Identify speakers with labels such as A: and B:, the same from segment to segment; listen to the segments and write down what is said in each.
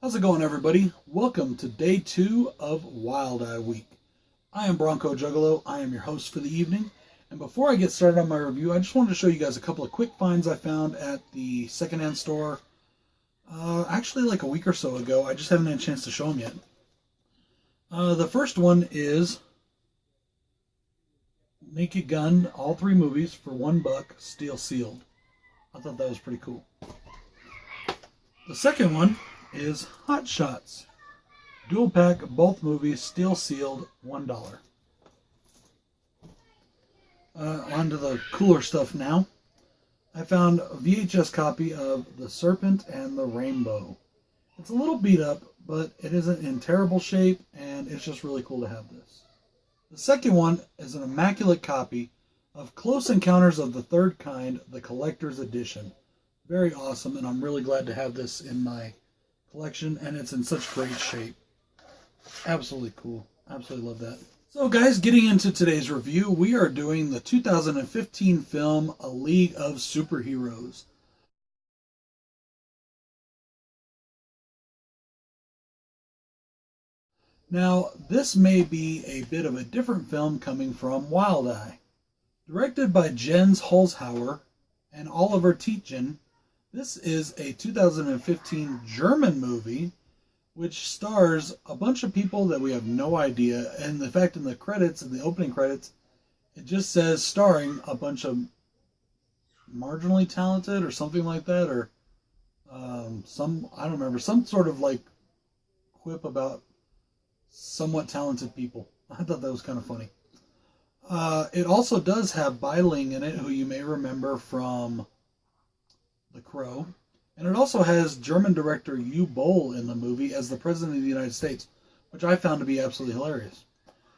A: How's it going, everybody? Welcome to day 2 of Wild Eye Week. I am BroncoJuggalo. I am your host for the evening. And before I get started on my review, I just wanted to show you guys a couple of quick finds I found at the secondhand store. Actually, like a week or so ago. I just haven't had a chance to show them yet. The first one is Naked Gun, all 3 movies for $1, steel sealed. I thought that was pretty cool. The second one is Hot Shots, dual pack, both movies, steel sealed, $1. On to the cooler stuff now. I found a VHS copy of The Serpent and the Rainbow. It's a little beat up, but it isn't in terrible shape, and it's just really cool to have this. The second one is an immaculate copy of Close Encounters of the Third Kind, the Collector's Edition. Very awesome, and I'm really glad to have this in my collection, and it's in such great shape. Absolutely cool. Absolutely love that. So guys, getting into today's review, we are doing the 2015 film A League of Superheroes. Now, this may be a bit of a different film coming from Wild Eye. Directed by Jens Holzhauer and Oliver Tietjen, this is a 2015 German movie which stars a bunch of people that we have no idea. And in fact, in the credits, in the opening credits, it just says starring a bunch of marginally talented or something like that, or I don't remember, some sort of like quip about somewhat talented people. I thought that was kind of funny. It also does have Bai Ling in it, who you may remember from The Crow. And it also has German director Uwe Boll in the movie as the President of the United States, which I found to be absolutely hilarious.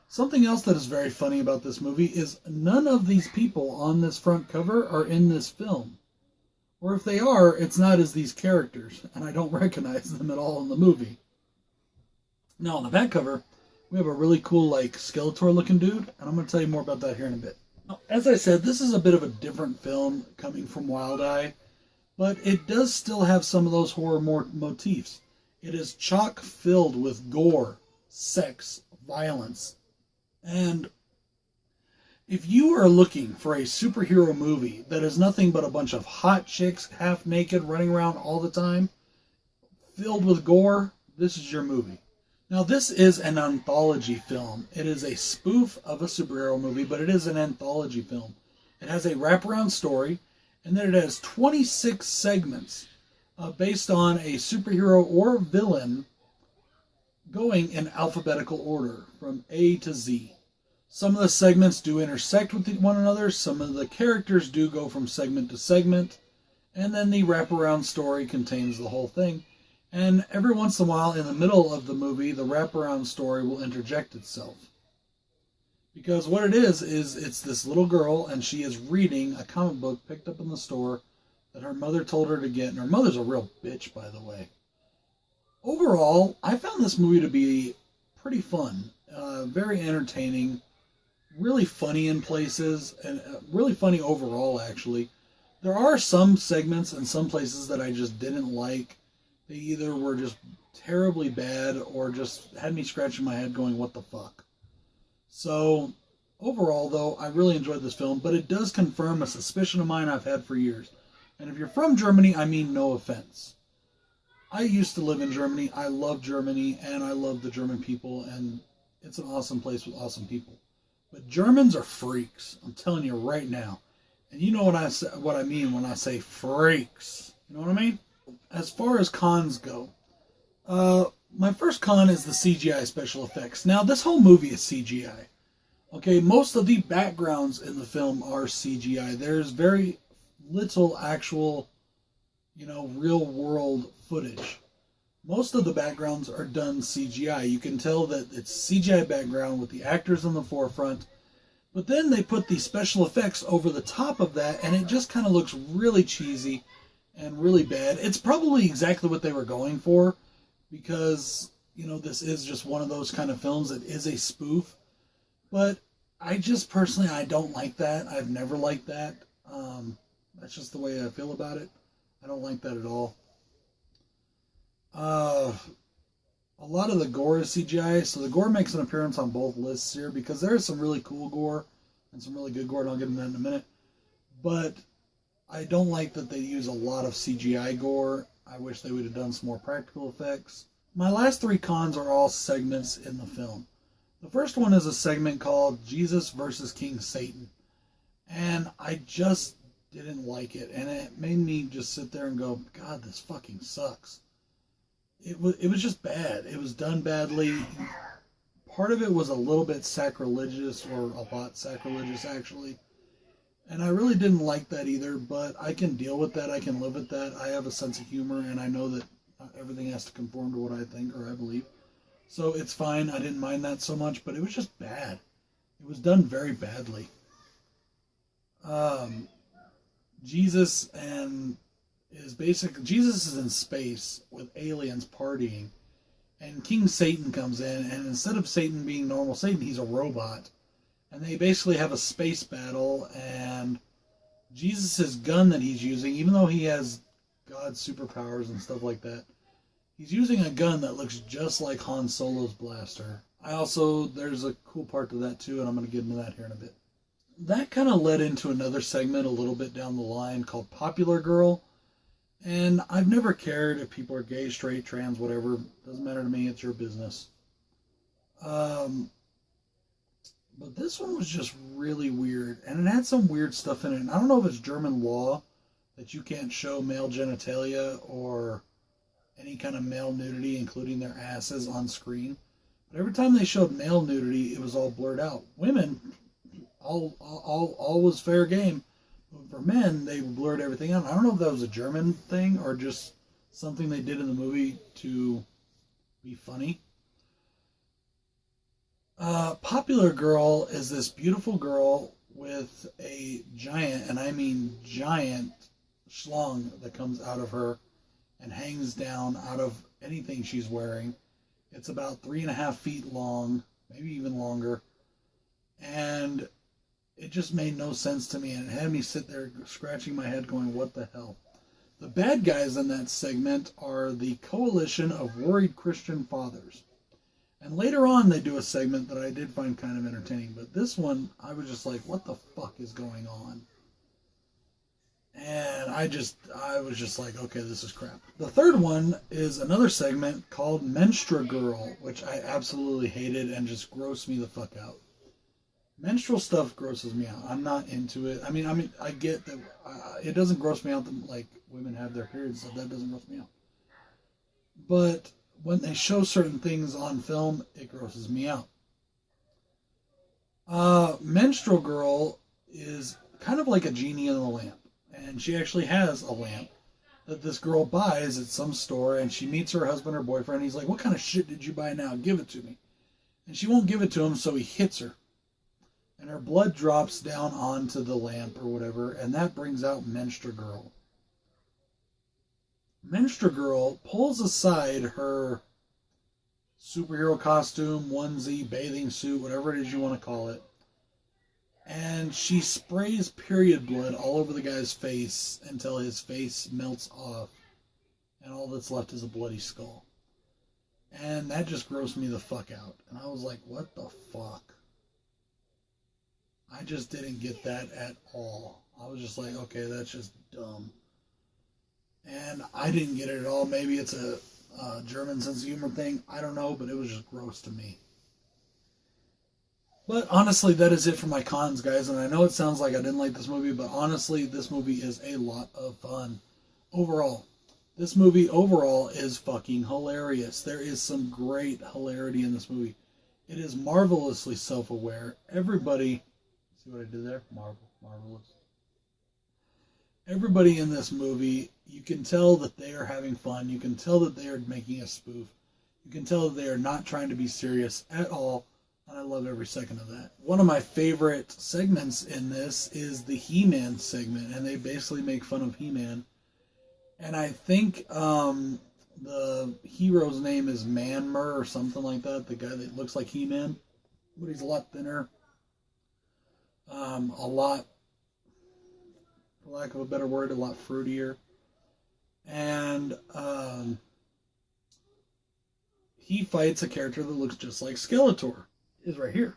A: Something else that is very funny about this movie is none of these people on this front cover are in this film. Or if they are, it's not as these characters, and I don't recognize them at all in the movie. Now, on the back cover, we have a really cool, like, Skeletor-looking dude, and I'm going to tell you more about that here in a bit. Now, as I said, this is a bit of a different film coming from Wild Eye, but it does still have some of those horror motifs. It is chock filled with gore, sex, violence. And if you are looking for a superhero movie that is nothing but a bunch of hot chicks, half naked, running around all the time, filled with gore, this is your movie. Now, this is an anthology film. It is a spoof of a superhero movie, but it is an anthology film. It has a wraparound story, and then it has 26 segments based on a superhero or villain going in alphabetical order from A to Z. Some of the segments do intersect with one another. Some of the characters do go from segment to segment. And then the wraparound story contains the whole thing. And every once in a while, in the middle of the movie, the wraparound story will interject itself. Because what it is it's this little girl, and she is reading a comic book picked up in the store that her mother told her to get. And her mother's a real bitch, by the way. Overall, I found this movie to be pretty fun. Very entertaining. Really funny in places. And really funny overall, actually. There are some segments and some places that I just didn't like. They either were just terribly bad or just had me scratching my head going, what the fuck? So, overall, though, I really enjoyed this film, but it does confirm a suspicion of mine I've had for years. And if you're from Germany, I mean no offense. I used to live in Germany. I love Germany, and I love the German people, and it's an awesome place with awesome people. But Germans are freaks. I'm telling you right now. And you know what I mean when I say freaks. You know what I mean? As far as cons go, my first con is the CGI special effects. Now, this whole movie is CGI. Okay, most of the backgrounds in the film are CGI. There's very little actual, real world footage. Most of the backgrounds are done CGI. You can tell that it's CGI background with the actors in the forefront. But then they put the special effects over the top of that, and it just kind of looks really cheesy and really bad. It's probably exactly what they were going for, because, this is just one of those kind of films that is a spoof. But I just personally, I don't like that. I've never liked that. That's just the way I feel about it. I don't like that at all. Uh, a lot of the gore is CGI, so the gore makes an appearance on both lists here because there is some really cool gore and some really good gore, and I'll get into that in a minute. But I don't like that they use a lot of CGI gore. I wish they would have done some more practical effects. My last three cons are all segments in the film. The first one is a segment called Jesus versus King Satan. And I just didn't like it. And it made me just sit there and go, God, this fucking sucks. It was just bad. It was done badly. Part of it was a little bit sacrilegious, or a lot sacrilegious, actually. And I really didn't like that either, but I can deal with that. I can live with that. I have a sense of humor, and I know that not everything has to conform to what I think or I believe. So it's fine. I didn't mind that so much, but it was just bad. It was done very badly. Jesus is in space with aliens partying, and King Satan comes in, and instead of Satan being normal Satan, he's a robot. And they basically have a space battle, and Jesus' gun that he's using, even though he has God's superpowers and stuff like that, he's using a gun that looks just like Han Solo's blaster. There's a cool part to that too, and I'm going to get into that here in a bit. That kind of led into another segment a little bit down the line called Popular Girl. And I've never cared if people are gay, straight, trans, whatever. Doesn't matter to me. It's your business. But this one was just really weird. And it had some weird stuff in it. And I don't know if it's German law that you can't show male genitalia or any kind of male nudity, including their asses, on screen. But every time they showed male nudity, it was all blurred out. Women, all was fair game. But for men, they blurred everything out. I don't know if that was a German thing or just something they did in the movie to be funny. Popular Girl is this beautiful girl with a giant, and I mean giant, schlong that comes out of her and hangs down out of anything she's wearing. It's about 3.5 feet long, maybe even longer. And it just made no sense to me, and it had me sit there scratching my head going, what the hell? The bad guys in that segment are the Coalition of Worried Christian Fathers. And later on, they do a segment that I did find kind of entertaining. But this one, I was just like, what the fuck is going on? And I was just like, okay, this is crap. The third one is another segment called Menstrual Girl, which I absolutely hated and just grossed me the fuck out. Menstrual stuff grosses me out. I'm not into it. I mean, I get that it doesn't gross me out that, like, women have their periods, so that doesn't gross me out. But when they show certain things on film, it grosses me out. Menstrual Girl is kind of like a genie in a lamp. And she actually has a lamp that this girl buys at some store, and she meets her husband or boyfriend. He's like, what kind of shit did you buy now? Give it to me. And she won't give it to him, so he hits her. And her blood drops down onto the lamp or whatever, and that brings out Menstrual Girl. Menstrual Girl pulls aside her superhero costume, onesie, bathing suit, whatever it is you want to call it, and she sprays period blood all over the guy's face until his face melts off, and all that's left is a bloody skull. And that just grossed me the fuck out. And I was like, what the fuck? I just didn't get that at all. I was just like, okay, that's just dumb. And I didn't get it at all. Maybe it's a German sense of humor thing. I don't know, but it was just gross to me. But honestly, that is it for my cons, guys. And I know it sounds like I didn't like this movie, but honestly, this movie is a lot of fun. Overall, this movie overall is fucking hilarious. There is some great hilarity in this movie. It is marvelously self-aware. Everybody, see what I did there? Marvelous. Everybody in this movie, you can tell that they are having fun. You can tell that they are making a spoof. You can tell that they are not trying to be serious at all. And I love every second of that. One of my favorite segments in this is the He-Man segment. And they basically make fun of He-Man. And I think the hero's name is Manmer or something like that. The guy that looks like He-Man. But he's a lot thinner. A lot, for lack of a better word, a lot fruitier. And he fights a character that looks just like Skeletor. Is right here.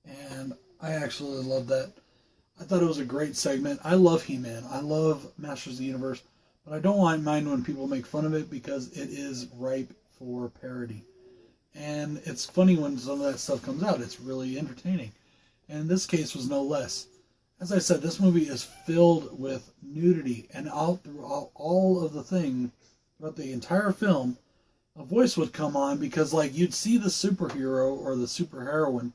A: And I actually love that. I thought it was a great segment. I love He-Man. I love Masters of the Universe. But I don't mind when people make fun of it because it is ripe for parody. And it's funny when some of that stuff comes out. It's really entertaining. And in this case was no less. As I said, this movie is filled with nudity. And throughout all of the thing, throughout the entire film, a voice would come on because, like, you'd see the superhero or the superheroine,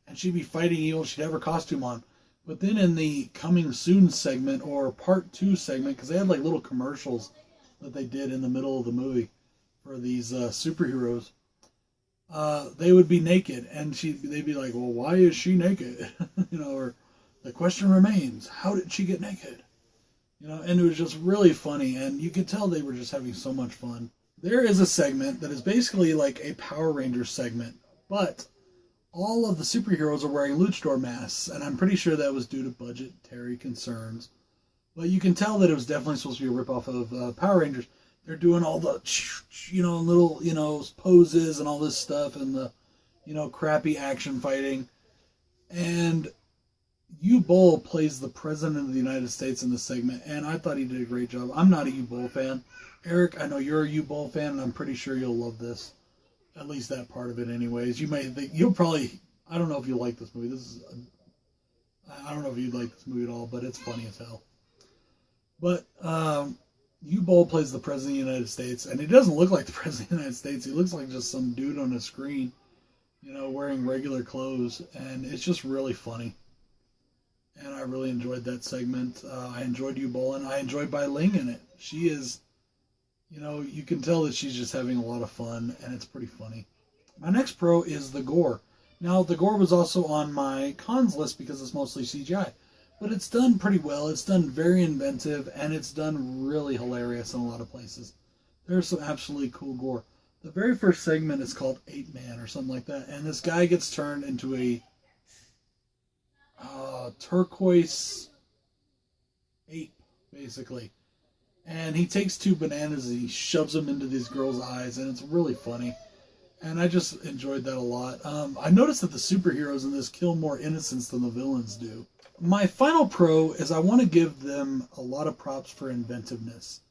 A: and she'd be fighting evil. She'd have her costume on. But then in the coming soon segment or part 2 segment, because they had like little commercials that they did in the middle of the movie for these superheroes, they would be naked, and they'd be like, "Well, why is she naked?" Or the question remains, how did she get naked? And it was just really funny, and you could tell they were just having so much fun. There is a segment that is basically like a Power Rangers segment, but all of the superheroes are wearing luchador masks, and I'm pretty sure that was due to budgetary concerns. But you can tell that it was definitely supposed to be a ripoff of Power Rangers. They're doing all the, little, poses and all this stuff, and the, crappy action fighting. And U-Bowl plays the President of the United States in this segment, and I thought he did a great job. I'm not a U-Bowl fan. Eric, I know you're a U-Bowl fan, and I'm pretty sure you'll love this. At least that part of it anyways. You may think, you'll probably, I don't know if you'll like this movie. I don't know if you'd like this movie at all, but it's funny as hell. But U-Bowl plays the President of the United States, and he doesn't look like the President of the United States. He looks like just some dude on a screen, wearing regular clothes, and it's just really funny. And I really enjoyed that segment. I enjoyed U-Bowl, and I enjoyed Bai Ling in it. She is, you can tell that she's just having a lot of fun, and it's pretty funny. My next pro is the gore. Now, the gore was also on my cons list because it's mostly CGI. But it's done pretty well. It's done very inventive, and it's done really hilarious in a lot of places. There's some absolutely cool gore. The very first segment is called Ape Man or something like that, and this guy gets turned into a turquoise ape, basically. And he takes 2 bananas and he shoves them into these girls' eyes, and it's really funny. And I just enjoyed that a lot. I noticed that the superheroes in this kill more innocents than the villains do. My final pro is I want to give them a lot of props for inventiveness.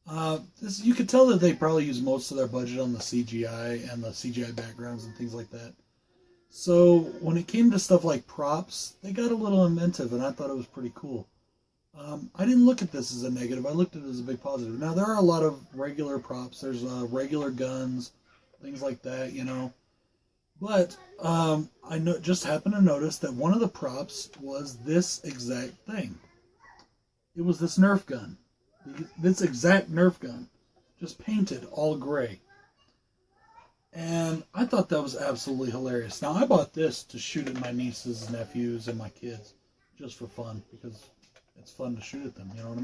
A: You could tell that they probably use most of their budget on the CGI and the CGI backgrounds and things like that. So when it came to stuff like props, they got a little inventive, and I thought it was pretty cool. I didn't look at this as a negative. I looked at it as a big positive. Now, there are a lot of regular props. There's regular guns, things like that, But I just happened to notice that one of the props was this exact thing. It was this Nerf gun. This exact Nerf gun. Just painted all gray. And I thought that was absolutely hilarious. Now, I bought this to shoot at my nieces, nephews, and my kids. Just for fun. Because it's fun to shoot at them. You know what I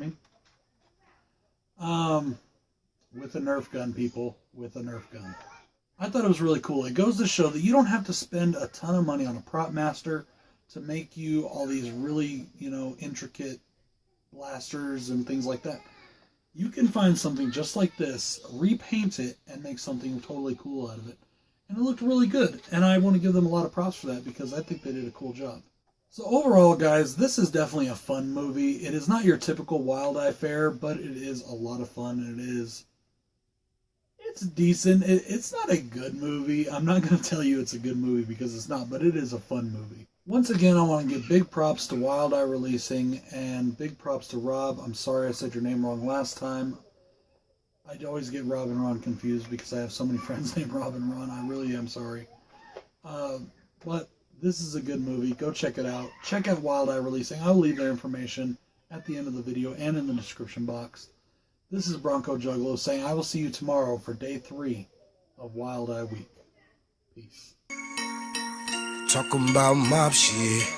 A: mean? With a Nerf gun, people. With a Nerf gun. I thought it was really cool. It goes to show that you don't have to spend a ton of money on a prop master to make you all these really, intricate blasters and things like that. You can find something just like this, repaint it, and make something totally cool out of it. And it looked really good. And I want to give them a lot of props for that because I think they did a cool job. So overall, guys, this is definitely a fun movie. It is not your typical Wild Eye fare, but it is a lot of fun, and it's decent. It's not a good movie. I'm not going to tell you it's a good movie because it's not, but it is a fun movie. Once again, I want to give big props to Wild Eye Releasing and big props to Rob. I'm sorry I said your name wrong last time. I always get Rob and Ron confused because I have so many friends named Rob and Ron. I really am sorry. But this is a good movie. Go check it out. Check out Wild Eye Releasing. I'll leave their information at the end of the video and in the description box. This is BroncoJuggalo saying I will see you tomorrow for day 3 of Wild Eye Week. Peace.
B: Talking about mob shit.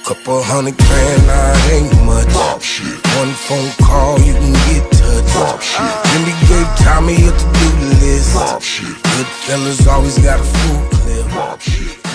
B: Couple $100 grand, nah, it ain't much. Mob shit. One phone call, you can get touched. Mob shit. Then we gave Tommy a to-do list. Mob shit. Good fellas always got a full clip. Mob shit.